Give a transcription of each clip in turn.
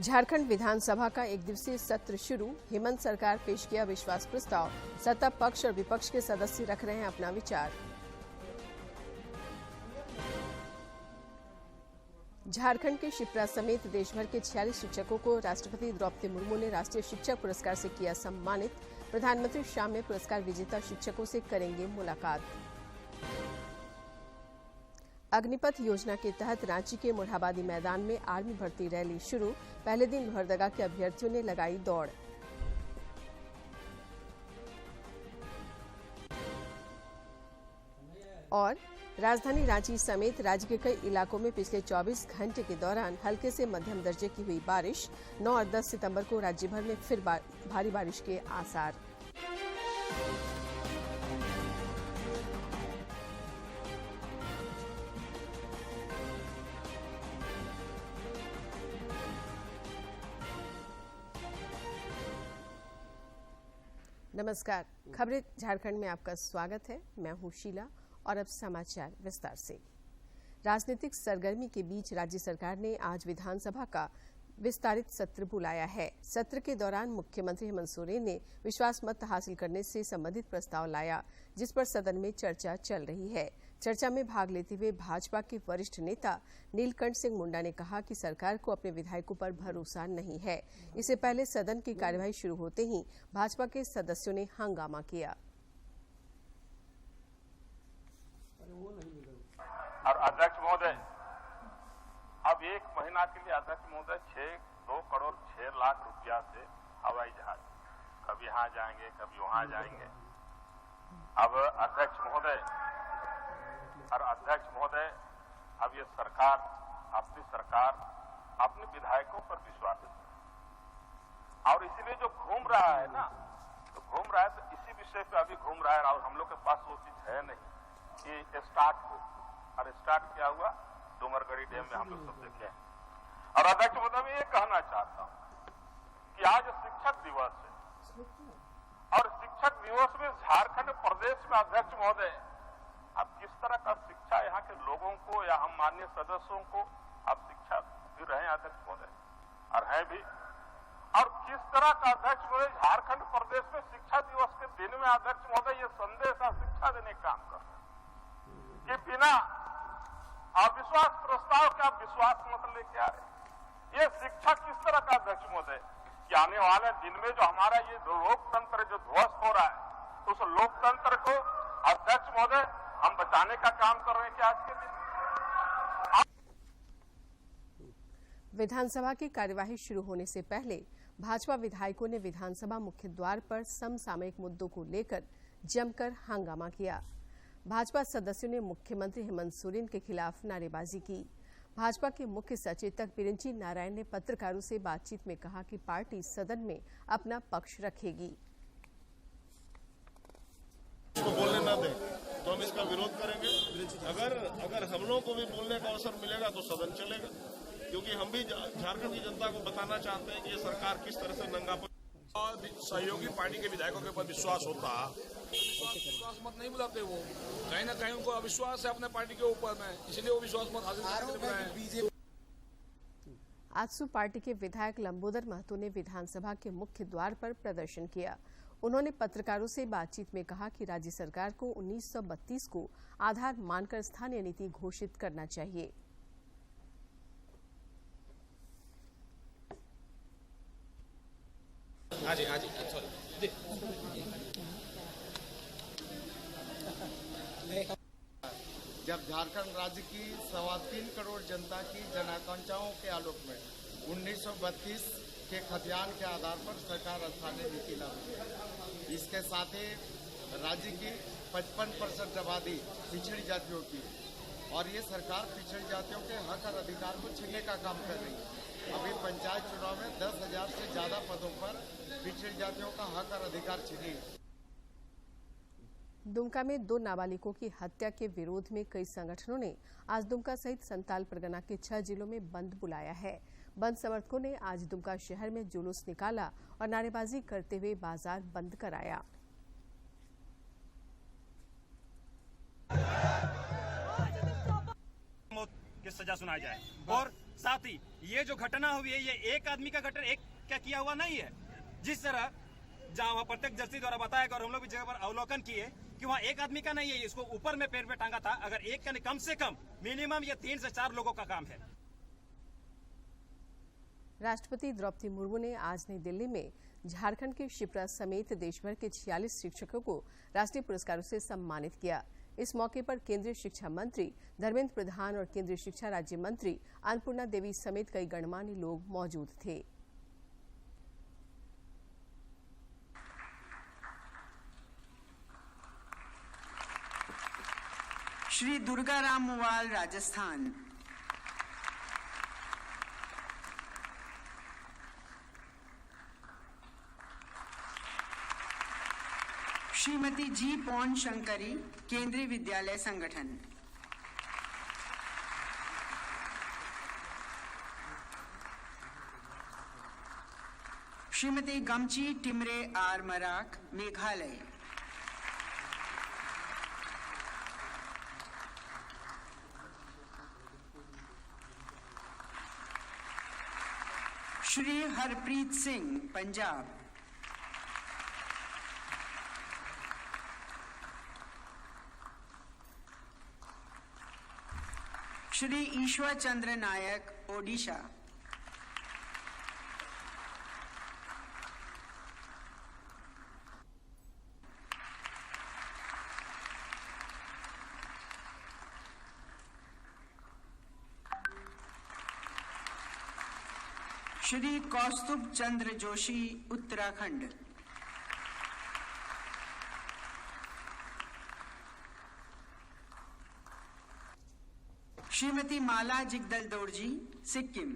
झारखंड विधानसभा का एक दिवसीय सत्र शुरू। हेमंत सरकार पेश किया विश्वास प्रस्ताव। सत्ता पक्ष और विपक्ष के सदस्य रख रहे हैं अपना विचार। झारखंड के शिप्रा समेत देश भर के 46 शिक्षकों को राष्ट्रपति द्रौपदी मुर्मू ने राष्ट्रीय शिक्षक पुरस्कार से किया सम्मानित। प्रधानमंत्री शाम में पुरस्कार विजेता शिक्षकों से करेंगे मुलाकात। अग्निपथ योजना के तहत रांची के मोरहाबादी मैदान में आर्मी भर्ती रैली शुरू। पहले दिन लोहरदगा के अभ्यर्थियों ने लगाई दौड़। और राजधानी रांची समेत राज्य के कई इलाकों में पिछले 24 घंटे के दौरान हल्के से मध्यम दर्जे की हुई बारिश। 9 और 10 सितंबर को राज्य भर में फिर भारी बारिश के आसार। नमस्कार, खबरें झारखंड में आपका स्वागत है। मैं हूं शीला और अब समाचार विस्तार से। राजनीतिक सरगर्मी के बीच राज्य सरकार ने आज विधानसभा का विस्तारित सत्र बुलाया है। सत्र के दौरान मुख्यमंत्री हेमंत सोरेन ने विश्वास मत हासिल करने से संबंधित प्रस्ताव लाया, जिस पर सदन में चर्चा चल रही है। चर्चा में भाग लेते हुए भाजपा के वरिष्ठ नेता नीलकंठ सिंह मुंडा ने कहा कि सरकार को अपने विधायकों पर भरोसा नहीं है। इससे पहले सदन की कार्यवाही शुरू होते ही भाजपा के सदस्यों ने हंगामा किया। और अध्यक्ष महोदय, अब 1 महीना के लिए अध्यक्ष महोदय 2 करोड़ 6 लाख रुपया से हवाई जहाज, कभी यहाँ जाएंगे कभी वहां जाएंगे। अब अध्यक्ष महोदय अब ये सरकार अपने विधायकों पर विश्वास है और इसीलिए जो घूम रहा है ना, तो इसी विषय पे अभी घूम रहा है। और हम लोग के पास वो चीज है नहीं कि स्टार्ट हो। और स्टार्ट क्या हुआ, डूमरगढ़ी डैम में हम लोग सब देखे हैं। और अध्यक्ष महोदय, मैं ये कहना चाहता हूं कि आज शिक्षक दिवस है और शिक्षक दिवस में झारखंड प्रदेश में अध्यक्ष महोदय अब किस तरह का शिक्षा यहाँ के लोगों को या हम माननीय सदस्यों को आप शिक्षा दे रहे हैं अध्यक्ष महोदय, और है भी। और किस तरह का अध्यक्ष महोदय झारखंड प्रदेश में शिक्षा दिवस के दिन में अध्यक्ष महोदय ये संदेश और शिक्षा देने का काम कर रहे हैं कि बिना अविश्वास प्रस्ताव के आप विश्वास मत लेके आ रहे। ये शिक्षा किस तरह का अध्यक्ष महोदय कि आने वाले दिन में जो हमारा ये लोकतंत्र जो ध्वस्त हो रहा है, उस लोकतंत्र को अध्यक्ष महोदय हम बचाने का काम कर रहे हैं कि आज के दिन। विधानसभा की कार्यवाही शुरू होने से पहले भाजपा विधायकों ने विधानसभा मुख्य द्वार पर समसामयिक मुद्दों को लेकर जमकर हंगामा किया। भाजपा सदस्यों ने मुख्यमंत्री हेमंत सोरेन के खिलाफ नारेबाजी की। भाजपा के मुख्य सचेतक बिरंची नारायण ने पत्रकारों से बातचीत में कहा कि पार्टी सदन में अपना पक्ष रखेगी। इसको बोलने न दें तो हम इसका विरोध करेंगे। अगर हम लोगों को भी बोलने का अवसर मिलेगा तो सदन चलेगा, क्योंकि हम भी झारखंड की जनता को बताना चाहते हैं कि ये सरकार किस तरह से नंगा और सहयोगी पार्टी के विधायकों के ऊपर विश्वास होता, विश्वास मत नहीं बुलाते। वो कहीं ना कहीं उनको अविश्वास है अपने पार्टी के ऊपर में, इसलिए वो विश्वास मत हासिल करते। आजसू पार्टी के विधायक लंबोदर महतो ने विधानसभा के मुख्य द्वार पर प्रदर्शन किया। उन्होंने पत्रकारों से बातचीत में कहा कि राज्य सरकार को 1932 को आधार मानकर स्थानीय नीति घोषित करना चाहिए। हाँ जी जब झारखंड राज्य की 3.25 करोड़ जनता की जनाकांक्षाओं के आलोक में 1932 के खतियान के आधार पर सरकार स्थानीय नीति लाई। इसके साथ ही राज्य की 55% आबादी पिछड़ी जातियों की, और ये सरकार पिछड़ी जातियों के हक और अधिकार को छीनने का काम कर रही है। अभी पंचायत चुनाव में 10,000 से ज्यादा पदों पर पिछड़ी जातियों का हक और अधिकार छीने। दुमका में 2 नाबालिगों की हत्या के विरोध में कई संगठनों ने आज दुमका सहित संताल परगना के 6 जिलों में बंद बुलाया है। बंद समर्थकों ने आज दुमका शहर में जुलूस निकाला और नारेबाजी करते हुए बाजार बंद कराया। के सजा सुनाई जाए। और साथ ही ये जो घटना हुई है, ये एक आदमी का घटना, एक क्या किया हुआ नहीं है। जिस तरह जहाँ वहाँ प्रत्यक्षदर्शी द्वारा बताया गया और हम लोग भी जगह पर अवलोकन किए कि वहाँ एक आदमी का नहीं है, इसको ऊपर में पेड़ पे टांगा था। अगर एक का नहीं, कम से कम मिनिमम ये 3 से 4 लोगों का काम है। राष्ट्रपति द्रौपदी मुर्मू ने आज नई दिल्ली में झारखंड के शिप्रा समेत देश भर के 46 शिक्षकों को राष्ट्रीय पुरस्कारों से सम्मानित किया। इस मौके पर केंद्रीय शिक्षा मंत्री धर्मेंद्र प्रधान और केंद्रीय शिक्षा राज्य मंत्री अन्नपूर्णा देवी समेत कई गणमान्य लोग मौजूद थे। श्री दुर्गाराम मुवाल, राजस्थान। श्रीमती जी पौन शंकरी, केंद्रीय विद्यालय संगठन। श्रीमती गमची टिमरे आर मराक, मेघालय। श्री हरप्रीत सिंह, पंजाब। श्री ईश्वर चंद्र नायक, ओडिशा। श्री कौस्तुभ चंद्र जोशी, उत्तराखंड। श्रीमती माला जिगदल दोरजी, सिक्किम।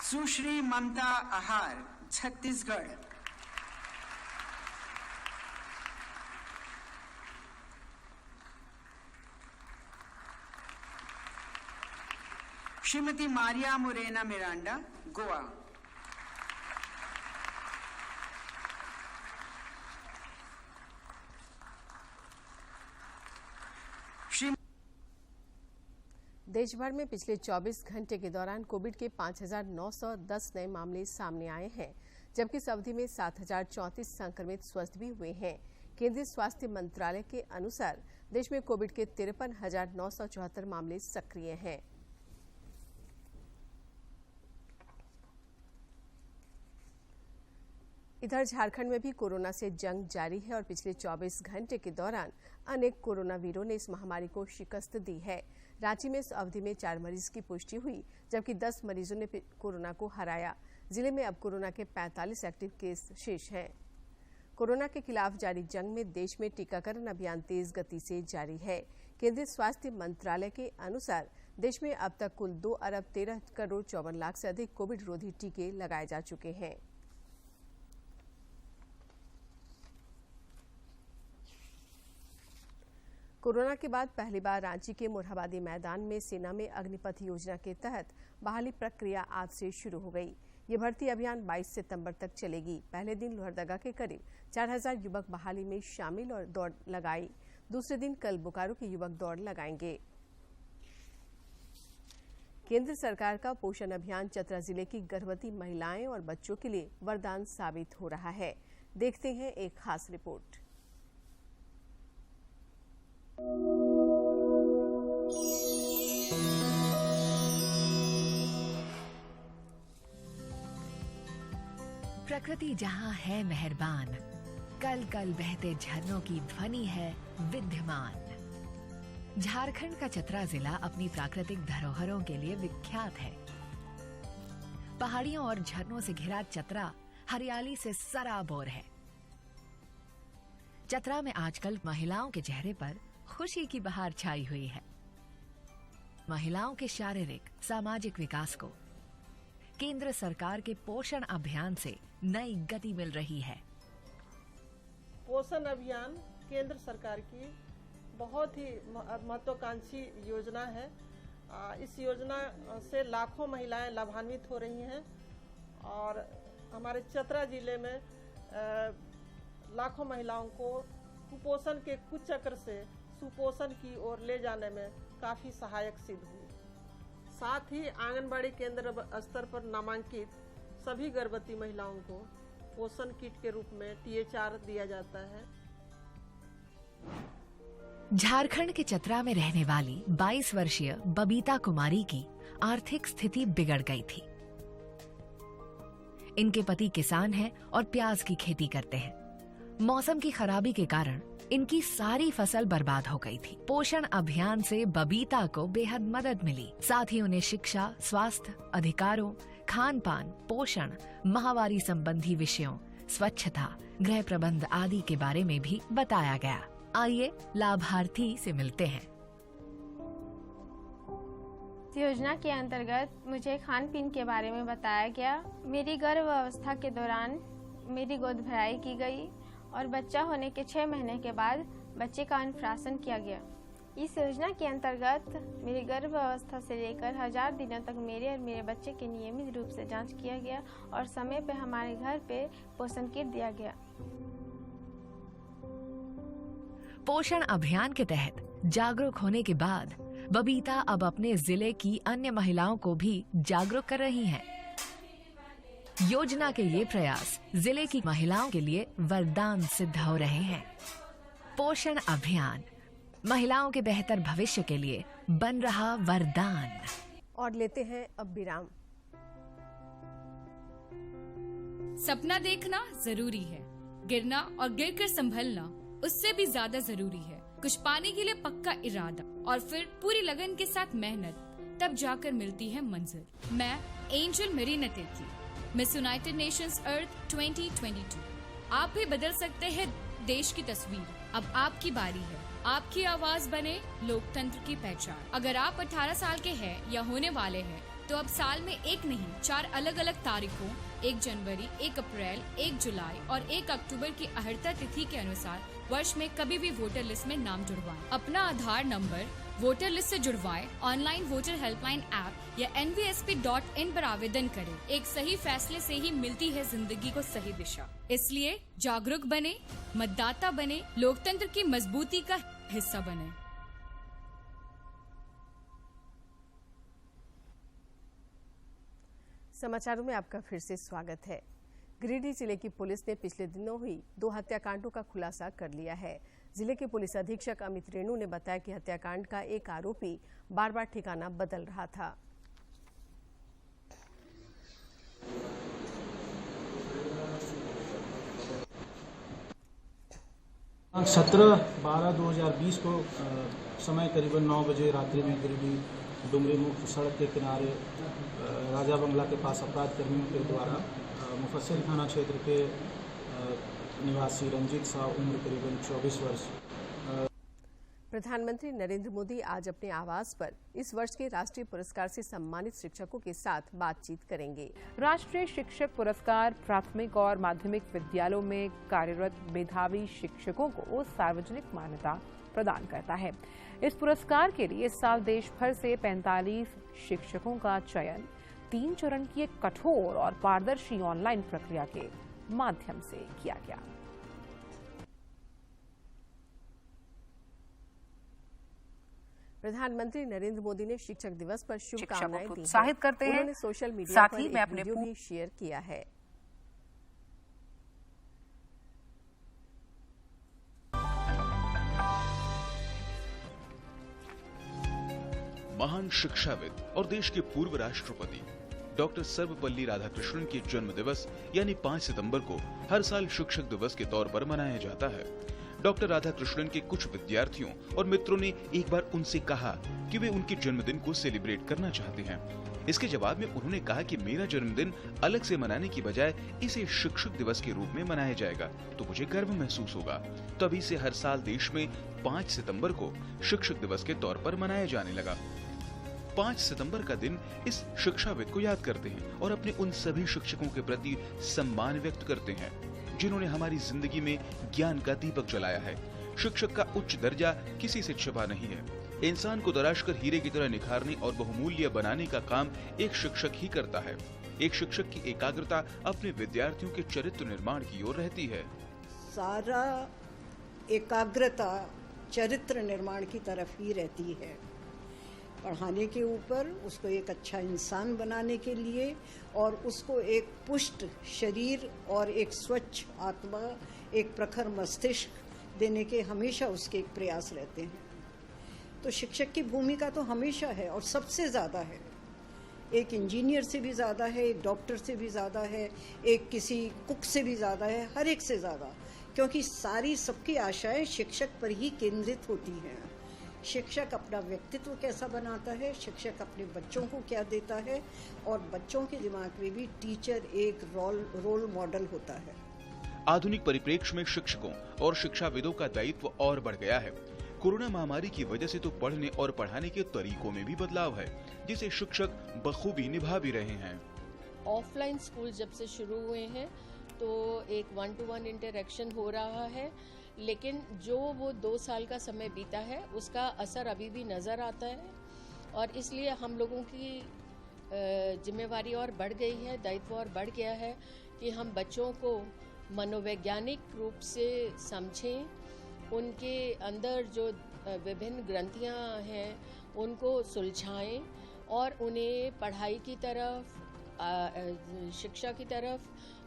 सुश्री ममता आहार, छत्तीसगढ़। श्रीमती मारिया मोरेना मिरांडा, गोवा। देश भर में पिछले 24 घंटे के दौरान कोविड के 5,910 नए मामले सामने आए हैं, जबकि इस अवधि में 7,034 संक्रमित स्वस्थ भी हुए हैं। केंद्रीय स्वास्थ्य मंत्रालय के अनुसार देश में कोविड के 53,974 मामले सक्रिय हैं। इधर झारखंड में भी कोरोना से जंग जारी है और पिछले 24 घंटे के दौरान अनेक कोरोना वीरों ने इस महामारी को शिकस्त दी है। रांची में इस अवधि में 4 मरीज की पुष्टि हुई, जबकि 10 मरीजों ने कोरोना को हराया। जिले में अब कोरोना के 45 एक्टिव केस शेष हैं। कोरोना के खिलाफ जारी जंग में देश में टीकाकरण अभियान तेज गति से जारी है। केंद्रीय स्वास्थ्य मंत्रालय के अनुसार देश में अब तक कुल 2 अरब 13 करोड़ 54 लाख से अधिक कोविड रोधी टीके लगाए जा चुके हैं। कोरोना के बाद पहली बार रांची के मोरहाबादी मैदान में सेना में अग्निपथ योजना के तहत बहाली प्रक्रिया आज से शुरू हो गई। ये भर्ती अभियान 22 सितंबर तक चलेगी। पहले दिन लोहरदगा के करीब 4,000 युवक बहाली में शामिल और दौड़ लगाई। दूसरे दिन कल बोकारो के युवक दौड़ लगाएंगे। केंद्र सरकार का पोषण अभियान चतरा जिले की गर्भवती महिलाएं और बच्चों के लिए वरदान साबित हो रहा है। देखते हैं एक खास रिपोर्ट। प्रकृति जहाँ है मेहरबान, कल कल बहते झरनों की ध्वनि है विद्यमान। झारखंड का चतरा जिला अपनी प्राकृतिक धरोहरों के लिए विख्यात है। पहाड़ियों और झरनों से घिरा चतरा हरियाली से सराबोर है। चतरा में आजकल महिलाओं के चेहरे पर खुशी की बहार छाई हुई है। महिलाओं के शारीरिक सामाजिक विकास को केंद्र सरकार के पोषण अभियान से नई गति मिल रही है। पोषण अभियान केंद्र सरकार की बहुत ही महत्वाकांक्षी योजना है। इस योजना से लाखों महिलाएं लाभान्वित हो रही हैं और हमारे चतरा जिले में लाखों महिलाओं को कुपोषण के कुचक्र से सुपोषण की ओर ले जाने में काफ़ी सहायक सिद्ध हुई। साथ ही आंगनबाड़ी केंद्र स्तर पर नामांकित सभी गर्भवती महिलाओं को पोषण किट के रूप में THR दिया जाता है। झारखंड के चतरा में रहने वाली 22 वर्षीय बबीता कुमारी की आर्थिक स्थिति बिगड़ गई थी। इनके पति किसान हैं और प्याज की खेती करते हैं। मौसम की खराबी के कारण इनकी सारी फसल बर्बाद हो गई थी। पोषण अभियान से बबीता को बेहद मदद मिली। साथ ही उन्हें शिक्षा, स्वास्थ्य, अधिकारों, खान पान, पोषण, माहवारी संबंधी विषयों, स्वच्छता, गृह प्रबंध आदि के बारे में भी बताया गया। आइए लाभार्थी से मिलते हैं। इस योजना के अंतर्गत मुझे खान पीन के बारे में बताया गया। मेरी गर्भावस्था के दौरान मेरी गोद भराई की गई और बच्चा होने के 6 महीने के बाद बच्चे का अन्नप्राशन किया गया। इस योजना के अंतर्गत मेरी गर्भावस्था से लेकर 1000 दिनों तक मेरे और मेरे बच्चे के नियमित रूप से जांच किया गया और समय पे हमारे घर पे पोषण किट दिया गया। पोषण अभियान के तहत जागरूक होने के बाद बबीता अब अपने जिले की अन्य महिलाओं को भी जागरूक कर रही हैं। योजना के ये प्रयास जिले की महिलाओं के लिए वरदान सिद्ध हो रहे हैं। पोषण अभियान महिलाओं के बेहतर भविष्य के लिए बन रहा वरदान। और लेते हैं अब विराम। सपना देखना जरूरी है, गिरना और गिरकर संभलना उससे भी ज्यादा जरूरी है। कुछ पाने के लिए पक्का इरादा और फिर पूरी लगन के साथ मेहनत, तब जाकर मिलती है मंजिल। मैं Angel Marina Tirkey, Miss United Nations Earth 2022। आप भी बदल सकते हैं देश की तस्वीर। अब आपकी बारी है, आपकी आवाज बने लोकतंत्र की पहचान। अगर आप 18 साल के हैं या होने वाले हैं तो अब साल में 1 नहीं 4 अलग अलग तारीखों 1 जनवरी, 1 अप्रैल, 1 जुलाई और 1 अक्टूबर की अहर्ता तिथि के अनुसार वर्ष में कभी भी वोटर लिस्ट में नाम जुड़वाएं। अपना आधार नंबर वोटर लिस्ट से जुड़वाएं। ऑनलाइन वोटर हेल्पलाइन ऐप या nvsp.in पर आवेदन करें। एक सही फैसले से ही मिलती है जिंदगी को सही दिशा। इसलिए जागरूक बने, मतदाता बने, लोकतंत्र की मजबूती का हिस्सा बने। समाचारों में आपका फिर से स्वागत है। गिरिडीह जिले की पुलिस ने पिछले दिनों हुई 2 हत्याकांडों का खुलासा कर लिया है। जिले के पुलिस अधीक्षक अमित रेणु ने बताया कि हत्याकांड का एक आरोपी बार बार ठिकाना बदल रहा था। 17/12/2020 को समय करीबन 9 बजे रात्रि में गिरिडीह डुमरी मुख्य सड़क के किनारे राजा बंगला के पास अपराध कर्मियों के द्वारा मुफस्सिल थाना क्षेत्र के निवासी रंजीत शाह उम्र करीबन 24 वर्ष। प्रधानमंत्री नरेंद्र मोदी आज अपने आवास पर इस वर्ष के राष्ट्रीय पुरस्कार से सम्मानित शिक्षकों के साथ बातचीत करेंगे। राष्ट्रीय शिक्षक पुरस्कार प्राथमिक और माध्यमिक विद्यालयों में कार्यरत मेधावी शिक्षकों को सार्वजनिक मान्यता प्रदान करता है। इस पुरस्कार के लिए इस साल देश भर से 45 शिक्षकों का चयन 3 चरण की एक कठोर और पारदर्शी ऑनलाइन प्रक्रिया के माध्यम से किया गया। प्रधानमंत्री नरेंद्र मोदी ने शिक्षक दिवस पर शुभकामनाएं दी। प्रोत्साहित करते हैं। उन्होंने सोशल मीडिया पर एक वीडियो भी शेयर किया है। महान शिक्षाविद और देश के पूर्व राष्ट्रपति डॉक्टर सर्वपल्ली राधाकृष्णन के जन्म दिवस यानी 5 सितंबर को हर साल शिक्षक दिवस के तौर पर मनाया जाता है। डॉक्टर राधाकृष्णन के कुछ विद्यार्थियों और मित्रों ने एक बार उनसे कहा कि वे उनके जन्मदिन को सेलिब्रेट करना चाहते हैं। इसके जवाब में उन्होंने कहा कि मेरा जन्मदिन अलग से मनाने की बजाय इसे शिक्षक दिवस के रूप में मनाया जाएगा तो मुझे गर्व महसूस होगा। तभी से हर साल देश में 5 सितंबर को शिक्षक दिवस के तौर पर मनाया जाने लगा। 5 सितंबर का दिन इस शिक्षाविद को याद करते हैं और अपने उन सभी शिक्षकों के प्रति सम्मान व्यक्त करते हैं जिन्होंने हमारी जिंदगी में ज्ञान का दीपक जलाया है। शिक्षक का उच्च दर्जा किसी से छिपा नहीं है। इंसान को तराश कर हीरे की तरह निखारने और बहुमूल्य बनाने का काम एक शिक्षक ही करता है। एक शिक्षक की एकाग्रता अपने विद्यार्थियों के चरित्र निर्माण की ओर रहती है। सारा एकाग्रता चरित्र निर्माण की तरफ ही रहती है। पढ़ाने के ऊपर, उसको एक अच्छा इंसान बनाने के लिए और उसको एक पुष्ट शरीर और एक स्वच्छ आत्मा, एक प्रखर मस्तिष्क देने के हमेशा उसके प्रयास रहते हैं। तो शिक्षक की भूमिका तो हमेशा है और सबसे ज़्यादा है। एक इंजीनियर से भी ज़्यादा है, एक डॉक्टर से भी ज़्यादा है, एक किसी कुक से भी ज़्यादा है, हर एक से ज़्यादा, क्योंकि सारी सबकी आशाएं शिक्षक पर ही केंद्रित होती हैं। शिक्षक अपना व्यक्तित्व कैसा बनाता है, शिक्षक अपने बच्चों को क्या देता है, और बच्चों के दिमाग में भी टीचर एक रोल मॉडल होता है। आधुनिक परिप्रेक्ष्य में शिक्षकों और शिक्षाविदों का दायित्व और बढ़ गया है। कोरोना महामारी की वजह से तो पढ़ने और पढ़ाने के तरीकों में भी बदलाव है, जिसे शिक्षक बखूबी निभा भी रहे हैं। ऑफलाइन स्कूल जब से शुरू हुए हैं तो एक 1-to-1 इंटरेक्शन हो रहा है, लेकिन जो वो 2 साल का समय बीता है उसका असर अभी भी नज़र आता है, और इसलिए हम लोगों की जिम्मेवारी और बढ़ गई है, दायित्व और बढ़ गया है कि हम बच्चों को मनोवैज्ञानिक रूप से समझें, उनके अंदर जो विभिन्न ग्रंथियां हैं उनको सुलझाएं और उन्हें पढ़ाई की तरफ, शिक्षा की तरफ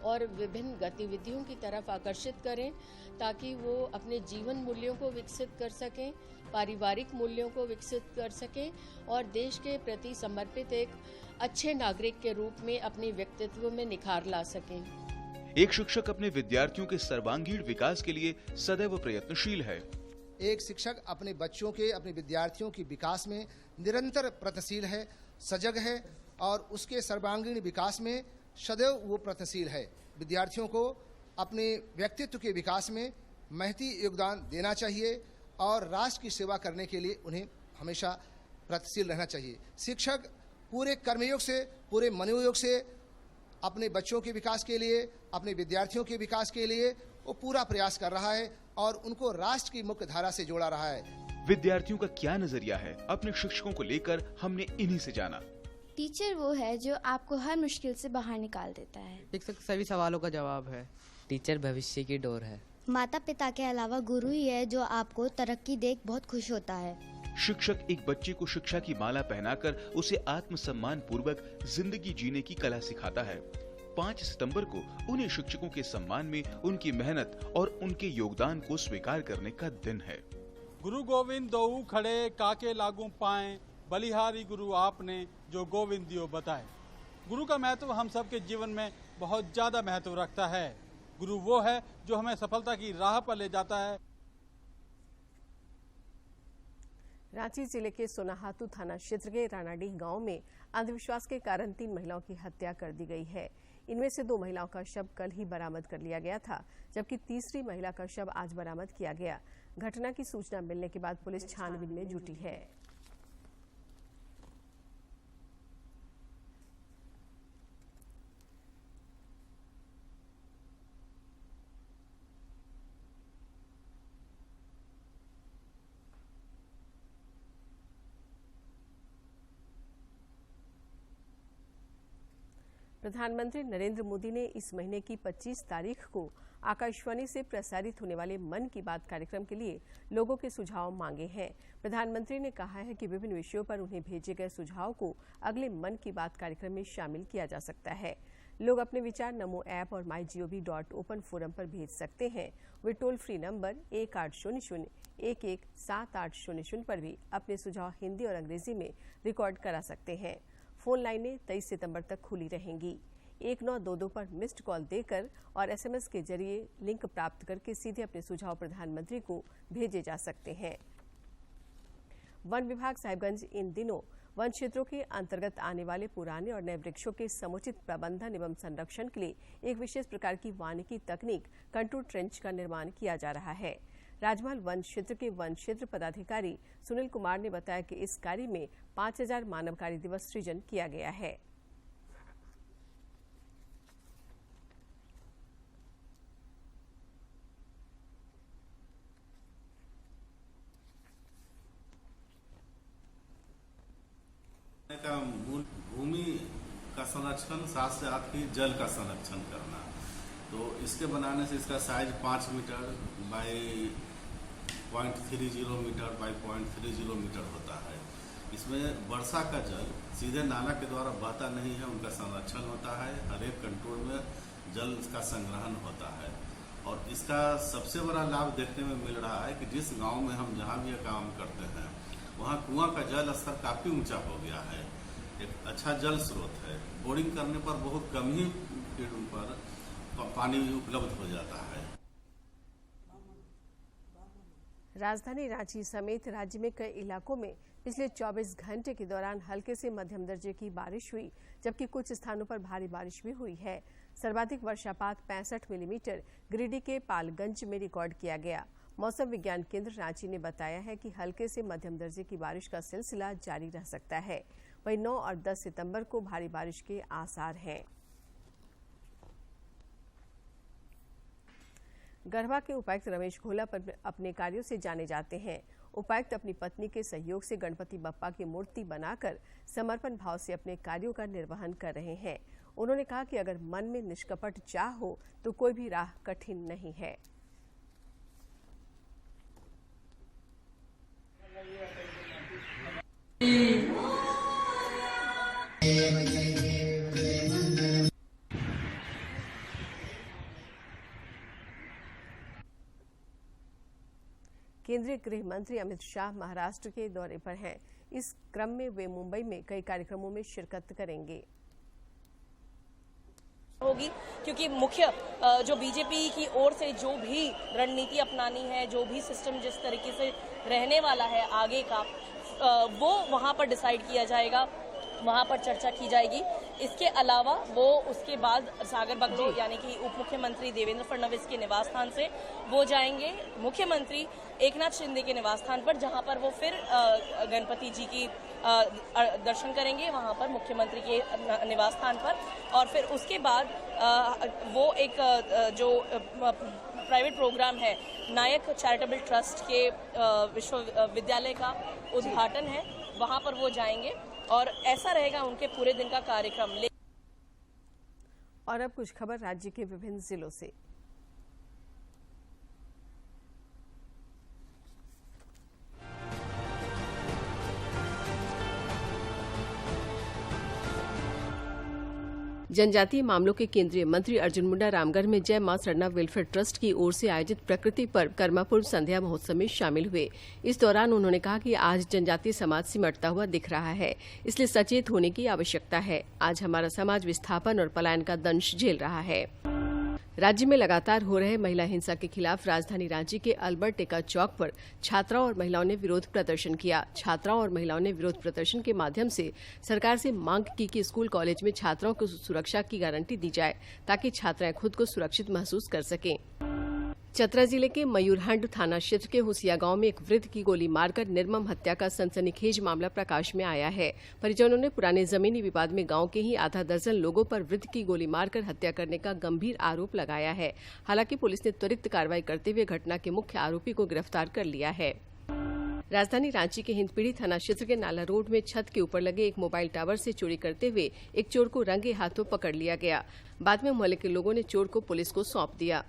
और विभिन्न गतिविधियों की तरफ आकर्षित करें, ताकि वो अपने जीवन मूल्यों को विकसित कर सकें, पारिवारिक मूल्यों को विकसित कर सकें और देश के प्रति समर्पित एक अच्छे नागरिक के रूप में अपने व्यक्तित्व में निखार ला सकें। एक शिक्षक अपने विद्यार्थियों के सर्वांगीण विकास के लिए सदैव प्रयत्नशील है। एक शिक्षक अपने बच्चों के, अपने विद्यार्थियों के विकास में निरंतर प्रयत्नशील है, सजग है और उसके सर्वांगीण विकास में सदैव वो प्रयत्नशील है। विद्यार्थियों को अपने व्यक्तित्व के विकास में महती योगदान देना चाहिए और राष्ट्र की सेवा करने के लिए उन्हें हमेशा प्रयत्नशील रहना चाहिए। शिक्षक पूरे कर्मयोग से, पूरे मनोयोग से अपने बच्चों के विकास के लिए, अपने विद्यार्थियों के विकास के लिए वो पूरा प्रयास कर रहा है और उनको राष्ट्र की मुख्य धारा से जोड़ा रहा है। विद्यार्थियों का क्या नजरिया है अपने शिक्षकों को लेकर, हमने इन्हीं से जाना। टीचर वो है जो आपको हर मुश्किल से बाहर निकाल देता है। शिक्षक सभी सवालों का जवाब है। टीचर भविष्य की डोर है। माता पिता के अलावा गुरु ही है जो आपको तरक्की देख बहुत खुश होता है। शिक्षक एक बच्चे को शिक्षा की माला पहनाकर उसे आत्मसम्मान पूर्वक जिंदगी जीने की कला सिखाता है। 5 सितंबर को उन्हें शिक्षकों के सम्मान में उनकी मेहनत और उनके योगदान को स्वीकार करने का दिन है। गुरु गोविंद दोऊ खड़े काके लागू पाए, बलिहारी गुरु आपने जो गोविंद दियो बताए। गुरु का महत्व हम सबके जीवन में बहुत ज्यादा महत्व रखता है। गुरु वो है जो हमें सफलता की राह पर ले जाता है। रांची जिले के सोनाहातू थाना क्षेत्र के रानाडीह गांव में अंधविश्वास के कारण 3 महिलाओं की हत्या कर दी गई है। इनमें से 2 महिलाओं का शव कल ही बरामद कर लिया गया था, जबकि तीसरी महिला का शव आज बरामद किया गया। घटना की सूचना मिलने के बाद पुलिस छानबीन में जुटी है। प्रधानमंत्री नरेंद्र मोदी ने इस महीने की 25 तारीख को आकाशवाणी से प्रसारित होने वाले मन की बात कार्यक्रम के लिए लोगों के सुझाव मांगे हैं। प्रधानमंत्री ने कहा है कि विभिन्न विषयों पर उन्हें भेजे गए सुझाव को अगले मन की बात कार्यक्रम में शामिल किया जा सकता है। लोग अपने विचार नमो ऐप और mygov.open फोरम पर भेज सकते हैं। वे टोल फ्री नंबर 1800-117800 पर भी अपने सुझाव हिंदी और अंग्रेजी में रिकॉर्ड करा सकते हैं। फोन लाइनें 23 सितंबर तक खुली रहेंगी। 1922 पर मिस्ड कॉल देकर और SMS के जरिए लिंक प्राप्त करके सीधे अपने सुझाव प्रधानमंत्री को भेजे जा सकते हैं। वन विभाग साहिबगंज इन दिनों वन क्षेत्रों के अंतर्गत आने वाले पुराने और नए वृक्षों के समुचित प्रबंधन एवं संरक्षण के लिए एक विशेष प्रकार की वानिकी तकनीक कंटूर ट्रेंच का निर्माण किया जा रहा है। राजमहल वन क्षेत्र के वन क्षेत्र पदाधिकारी सुनील कुमार ने बताया कि इस कार्य में 5000 मानव कार्य दिवस सृजन किया गया है। का मूल भूमि का संरक्षण, साथ से आपकी जल का संरक्षण करना। तो इसके बनाने से इसका size 5 metre by 0.30 metre by 0.30 metre होता है। इसमें वर्षा का जल सीधे नाला के द्वारा बहता नहीं है, उनका संरक्षण होता है। हर एक कंट्रोल में जल का संग्रहण होता है और इसका सबसे बड़ा लाभ देखने में मिल रहा है कि जिस गांव में हम जहां भी ये काम करते हैं वहां कुआं का जल स्तर काफ़ी ऊंचा हो गया है, एक अच्छा जल स्रोत है। बोरिंग करने पर बहुत कम ही पेड़ों पर पानी उपलब्ध हो जाता है। राजधानी रांची समेत राज्य में कई इलाकों में पिछले 24 घंटे के दौरान हल्के से मध्यम दर्जे की बारिश हुई, जबकि कुछ स्थानों पर भारी बारिश भी हुई है। सर्वाधिक वर्षापात 65 मिलीमीटर गिरिडीह के पालगंज में रिकॉर्ड किया गया। मौसम विज्ञान केंद्र रांची ने बताया है कि हल्के से मध्यम दर्जे की बारिश का सिलसिला जारी रह सकता है। वहीं 9 और 10 सितंबर को भारी बारिश के आसार हैं। गढ़वा के उपायुक्त रमेश घोला पर अपने कार्यों से जाने जाते हैं। उपायुक्त अपनी पत्नी के सहयोग से गणपति बप्पा की मूर्ति बनाकर समर्पण भाव से अपने कार्यों का निर्वहन कर रहे हैं। उन्होंने कहा कि अगर मन में निष्कपट चाह हो तो कोई भी राह कठिन नहीं है। केंद्रीय गृह मंत्री अमित शाह महाराष्ट्र के दौरे पर हैं। इस क्रम में वे मुंबई में कई कार्यक्रमों में शिरकत करेंगे होगी, क्योंकि मुख्य जो बीजेपी की ओर से जो भी रणनीति अपनानी है, जो भी सिस्टम जिस तरीके से रहने वाला है आगे का, वो वहां पर डिसाइड किया जाएगा, वहां पर चर्चा की जाएगी। इसके अलावा वो उसके बाद सागर बगडो यानी कि उप मुख्यमंत्री देवेंद्र फडणवीस के निवास स्थान से वो जाएंगे मुख्यमंत्री एकनाथ शिंदे के निवास स्थान पर, जहां पर वो फिर गणपति जी की दर्शन करेंगे, वहां पर मुख्यमंत्री के निवास स्थान पर। और फिर उसके बाद वो एक जो प्राइवेट प्रोग्राम है नायक चैरिटेबल ट्रस्ट के विश्वविद्यालय का उद्घाटन है, वहां पर वो जाएंगे और ऐसा रहेगा उनके पूरे दिन का कार्यक्रम। और अब कुछ खबर राज्य के विभिन्न जिलों से। जनजातीय मामलों के केंद्रीय मंत्री अर्जुन मुंडा रामगढ़ में जय मां सरना वेलफेयर ट्रस्ट की ओर से आयोजित प्रकृति पर्व कर्मापुर संध्या महोत्सव में शामिल हुए। इस दौरान उन्होंने कहा कि आज जनजातीय समाज सिमटता हुआ दिख रहा है, इसलिए सचेत होने की आवश्यकता है। आज हमारा समाज विस्थापन और पलायन का दंश झेल रहा है। राज्य में लगातार हो रहे महिला हिंसा के खिलाफ राजधानी रांची के अल्बर्ट टेका चौक पर छात्राओं और महिलाओं ने विरोध प्रदर्शन किया। छात्राओं और महिलाओं ने विरोध प्रदर्शन के माध्यम से सरकार से मांग की कि स्कूल कॉलेज में छात्राओं को सुरक्षा की गारंटी दी जाए, ताकि छात्राएं खुद को सुरक्षित महसूस कर सकें। चतरा जिले के मयूरहंड थाना क्षेत्र के हुसिया गांव में एक वृद्ध की गोली मारकर निर्मम हत्या का सनसनीखेज मामला प्रकाश में आया है। परिजनों ने पुराने जमीनी विवाद में गांव के ही आधा दर्जन लोगों पर वृद्ध की गोली मारकर हत्या करने का गंभीर आरोप लगाया है। हालांकि पुलिस ने त्वरित कार्रवाई करते हुए घटना के मुख्य आरोपी को गिरफ्तार कर लिया है। राजधानी रांची के हिंदपीढ़ी थाना क्षेत्र के नाला रोड में छत के ऊपर लगे एक मोबाइल टावर से चोरी करते हुए एक चोर को रंगे हाथों पकड़ लिया गया। बाद में मोहल्ले के लोगों ने चोर को पुलिस को सौंप दिया।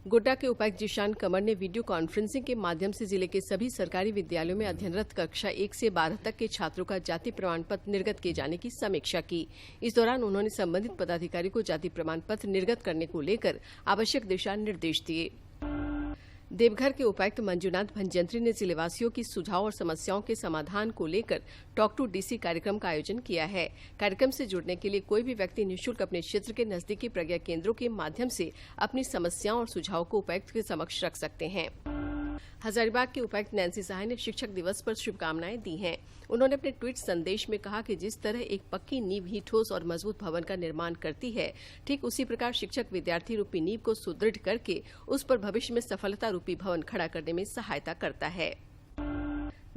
गोड्डा के उपायुक्त जिशान कमर ने वीडियो कॉन्फ्रेंसिंग के माध्यम से जिले के सभी सरकारी विद्यालयों में अध्ययनरत कक्षा 1 से 12 तक के छात्रों का जाति प्रमाण पत्र निर्गत किए जाने की समीक्षा की। इस दौरान उन्होंने संबंधित पदाधिकारी को जाति प्रमाण पत्र निर्गत करने को लेकर आवश्यक दिशा निर्देश दिए। देवघर के उपायुक्त मंजुनाथ भंजंत्री ने जिलेवासियों की सुझाव और समस्याओं के समाधान को लेकर टॉक टू डीसी कार्यक्रम का आयोजन किया है। कार्यक्रम से जुड़ने के लिए कोई भी व्यक्ति निःशुल्क अपने क्षेत्र के नजदीकी प्रज्ञा केंद्रों के माध्यम से अपनी समस्याओं और सुझाव को उपायुक्त के समक्ष रख सकते हैं। हजारीबाग के उपायुक्त नैन्सी सहाय ने शिक्षक दिवस पर शुभकामनाएं दी हैं। उन्होंने अपने ट्वीट संदेश में कहा कि जिस तरह एक पक्की नींव ही ठोस और मजबूत भवन का निर्माण करती है, ठीक उसी प्रकार शिक्षक विद्यार्थी रूपी नींव को सुदृढ़ करके उस पर भविष्य में सफलता रूपी भवन खड़ा करने में सहायता करता है।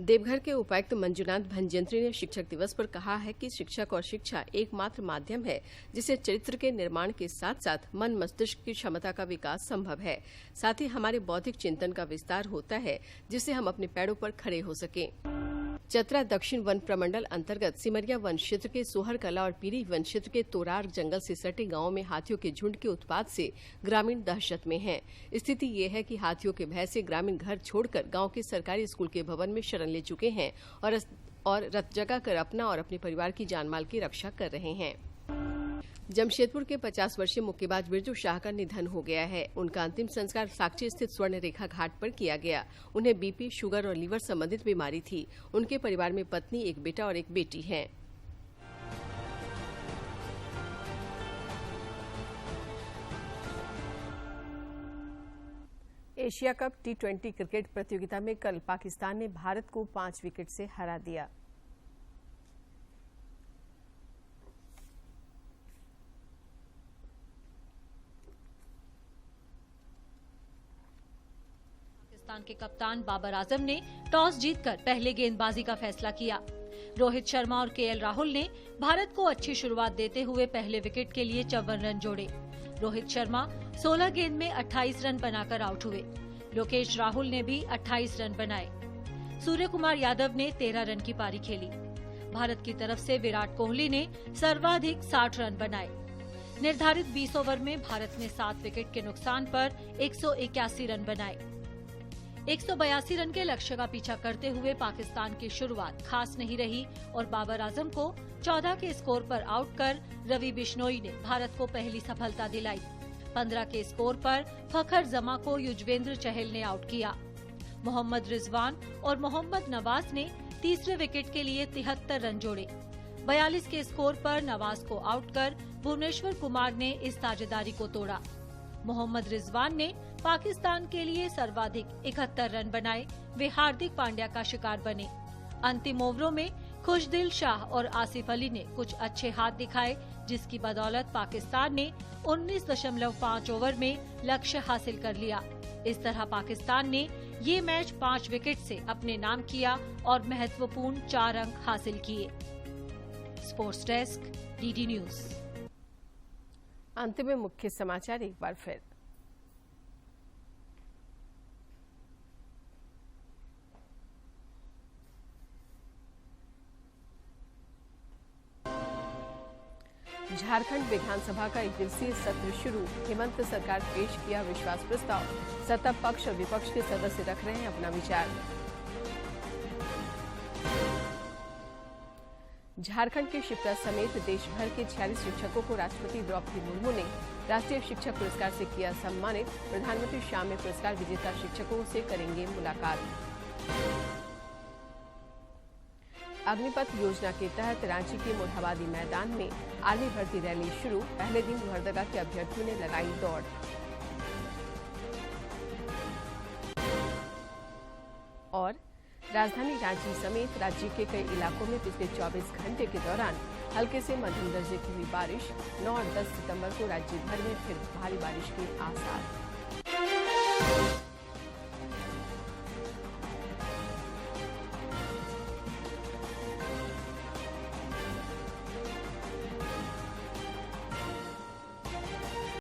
देवघर के उपायुक्त मंजुनाथ भंजंत्री ने शिक्षक दिवस पर कहा है कि शिक्षक और शिक्षा एकमात्र माध्यम है जिससे चरित्र के निर्माण के साथ साथ मन मस्तिष्क की क्षमता का विकास संभव है। साथ ही हमारे बौद्धिक चिंतन का विस्तार होता है, जिससे हम अपने पैरों पर खड़े हो सकें। चतरा दक्षिण वन प्रमंडल अंतर्गत सिमरिया वन क्षेत्र के सोहर कला और पीरी वन क्षेत्र के तोरार जंगल से सटे गांव में हाथियों के झुंड के उत्पात से ग्रामीण दहशत में हैं। स्थिति ये है कि हाथियों के भय से ग्रामीण घर छोड़कर गांव के सरकारी स्कूल के भवन में शरण ले चुके हैं और रत जगा कर अपना और अपने परिवार की जानमाल की रक्षा कर रहे हैं। जमशेदपुर के 50 वर्षीय मुक्केबाज बिरजू शाह का निधन हो गया है। उनका अंतिम संस्कार साक्षी स्थित स्वर्ण रेखा घाट पर किया गया। उन्हें बीपी, शुगर और लीवर संबंधित बीमारी थी। उनके परिवार में पत्नी, एक बेटा और एक बेटी है। एशिया कप T20 क्रिकेट प्रतियोगिता में कल पाकिस्तान ने भारत को 5 विकेट से हरा दिया। पाकिस्तान के कप्तान बाबर आजम ने टॉस जीतकर पहले गेंदबाजी का फैसला किया। रोहित शर्मा और केएल राहुल ने भारत को अच्छी शुरुआत देते हुए पहले विकेट के लिए 54 रन जोड़े। रोहित शर्मा 16 गेंद में 28 रन बनाकर आउट हुए। लोकेश राहुल ने भी 28 रन बनाए। सूर्य कुमार यादव ने 13 रन की पारी खेली। भारत की तरफ से विराट कोहली ने सर्वाधिक 60 रन बनाए। निर्धारित 20 ओवर में भारत ने 7 विकेट के नुकसान पर 181 रन बनाए। 182 रन के लक्ष्य का पीछा करते हुए पाकिस्तान की शुरुआत खास नहीं रही और बाबर आजम को 14 के स्कोर पर आउट कर रवि बिश्नोई ने भारत को पहली सफलता दिलाई। 15 के स्कोर पर फखर जमा को युजवेंद्र चहल ने आउट किया। मोहम्मद रिजवान और मोहम्मद नवाज ने तीसरे विकेट के लिए 73 रन जोड़े। 42 के स्कोर पर नवाज को आउट कर भुवनेश्वर कुमार ने इस साझेदारी को तोड़ा। मोहम्मद रिजवान ने पाकिस्तान के लिए सर्वाधिक 71 रन बनाए। वे हार्दिक पांड्या का शिकार बने। अंतिम ओवरों में खुशदिल शाह और आसिफ अली ने कुछ अच्छे हाथ दिखाए, जिसकी बदौलत पाकिस्तान ने 19.5 ओवर में लक्ष्य हासिल कर लिया। इस तरह पाकिस्तान ने ये मैच 5 विकेट से अपने नाम किया और महत्वपूर्ण 4 अंक हासिल किए। Sports desk, DD news. अंत में मुख्य समाचार एक बार फिर। झारखंड विधानसभा का 1 दिवसीय सत्र शुरू। हेमंत सरकार पेश किया विश्वास प्रस्ताव। सत्ता पक्ष और विपक्ष के सदस्य रख रहे हैं अपना विचार। झारखंड के शिप्रा समेत देश भर के 46 शिक्षकों को राष्ट्रपति द्रौपदी मुर्मू ने राष्ट्रीय शिक्षक पुरस्कार से किया सम्मानित। प्रधानमंत्री शाम में पुरस्कार विजेता शिक्षकों से करेंगे मुलाकात। अग्निपथ योजना के तहत रांची के मोरहाबादी मैदान में आर्मी भर्ती रैली शुरू। पहले दिन लोहरदगा के अभ्यर्थियों ने लगाई दौड़। और राजधानी रांची समेत राज्य के कई इलाकों में पिछले 24 घंटे के दौरान हल्के से मध्यम दर्जे की हुई बारिश। 9 और 10 सितंबर को राज्य भर में फिर भारी बारिश के आसार।